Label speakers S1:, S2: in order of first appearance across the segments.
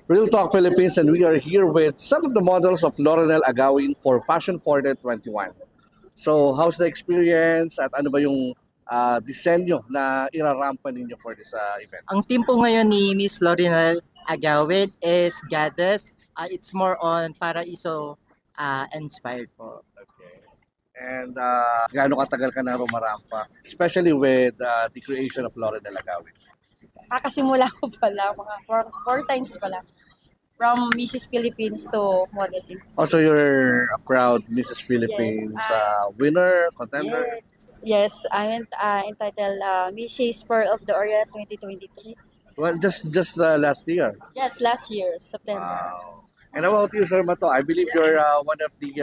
S1: Real Talk Philippines, and we are here with some of the models of Lorinel Agawin for Fashion Forte 21. So, how's the experience at ano ba yung disenyo na irarampa ninyo for this event?
S2: Ang team po ngayon ni Miss Lorinel Agawin is Goddess. It's more on Paraiso inspired po.
S1: Okay. And gaano katagal ka na rumarampa, especially with the creation of Lorinel Agawin?
S3: Kakasimula ko pala, mga four times pala. From Mrs. Philippines to modeling.
S1: Also, you're a proud Mrs. Philippines winner, contender?
S3: Yes, I'm entitled Mrs. Pearl of the Orient 2023.
S1: Well, just last year.
S3: Yes, last year, September.
S1: Wow. And how about you, Sir Mato? I believe you're one of the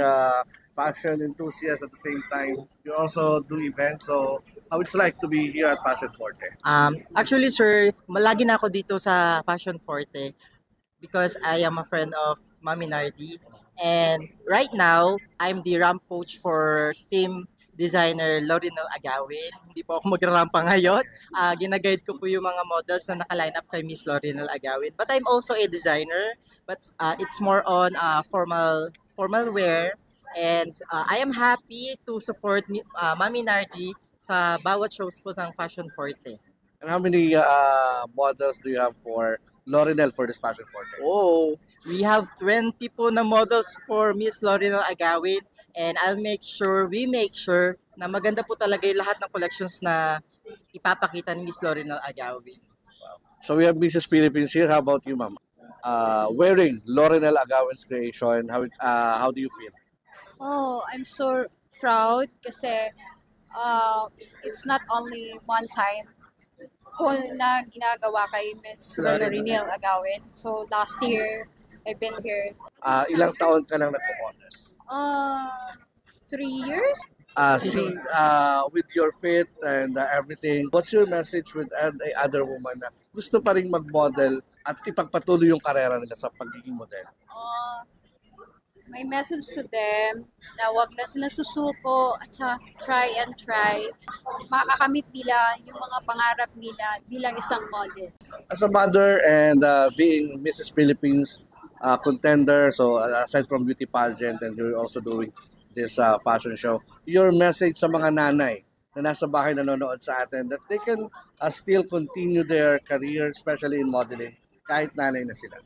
S1: fashion enthusiasts at the same time. You also do events, so how it's like to be here at Fashion Forte?
S2: Actually, sir, malagi na ako dito sa Fashion Forte because I am a friend of Mami Nardi. And right now, I'm the ramp coach for team designer Lorinel Agawin. Hindi po ako magrarampa ngayon. Ginaguide ko po yung mga models na nakaline up kay Miss Lorinel Agawin. But I'm also a designer, but it's more on formal wear. And I am happy to support Mami Nardi sa bawat shows po ng Fashion Forte.
S1: And how many models do you have for Lorinel for this Fashion Forte?
S2: Oh, we have 20 po na models for Miss Lorinel Agawin, and we make sure na maganda po talaga yung lahat ng collections na ipapakita ni Miss Lorinel Agawin.
S1: Wow. So we have Mrs. Philippines here. How about you, ma'am? Wearing Lorinel Agawin's creation, how do you feel?
S4: Oh, I'm so proud kasi it's not only one time ko na ginagawa kay Miss Lorinel Agawin. So last year, I've been here.
S1: Ilang taon ka lang nagpo-model?
S4: 3 years.
S1: With your fit and everything, what's your message with other woman na gusto pa rin mag-model at ipagpatuloy yung karera nila sa pagiging model?
S4: My message to them na wag na sila susuko at try and try. Makakamit nila yung mga pangarap nila bilang isang model.
S1: As a mother and being Mrs. Philippines contender, so aside from beauty pageant and you're also doing this fashion show, your message sa mga nanay na nasa bahay nanonood sa atin that they can still continue their career, especially in modeling, kahit nanay na sila?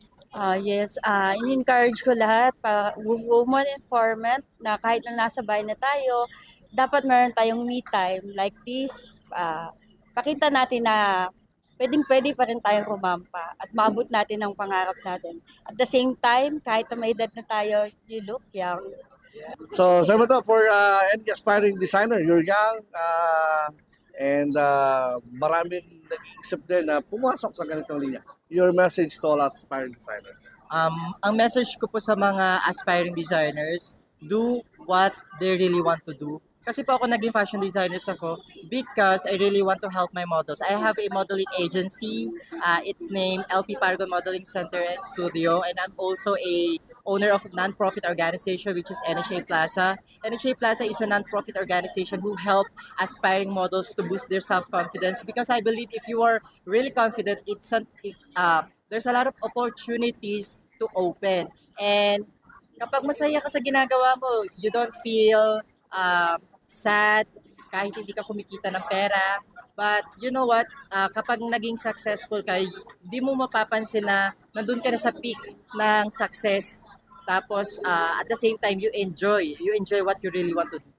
S3: Yes, in-encourage ko lahat para woman empowerment na kahit na nasa bahay na tayo, dapat meron tayong me time like this. Pakita natin na pwedeng-pwede pa rin tayong rumampa at maabot natin ang pangarap natin. At the same time, kahit na may edad na tayo, you look young.
S1: So, Sir Mato, for any aspiring designer, you're young and maraming nag-iisip din na pumasok sa ganitong linya. Your message to all aspiring designers?
S2: Ang message ko po sa mga aspiring designers, do what they really want to do. Kasi po ako naging fashion designers ako because I really want to help my models. I have a modeling agency. It's named LP Paragon Modeling Center and Studio, and I'm also a owner of a non-profit organization which is NHA Plaza. NHA Plaza is a non-profit organization who help aspiring models to boost their self-confidence because I believe if you are really confident, there's a lot of opportunities to open. And kapag masaya ka sa ginagawa mo, you don't feel sad kahit hindi ka kumikita ng pera. But you know what, kapag naging successful ka, hindi mo mapapansin na nandun ka na sa peak ng success. Tapos at the same time, you enjoy what you really want to do.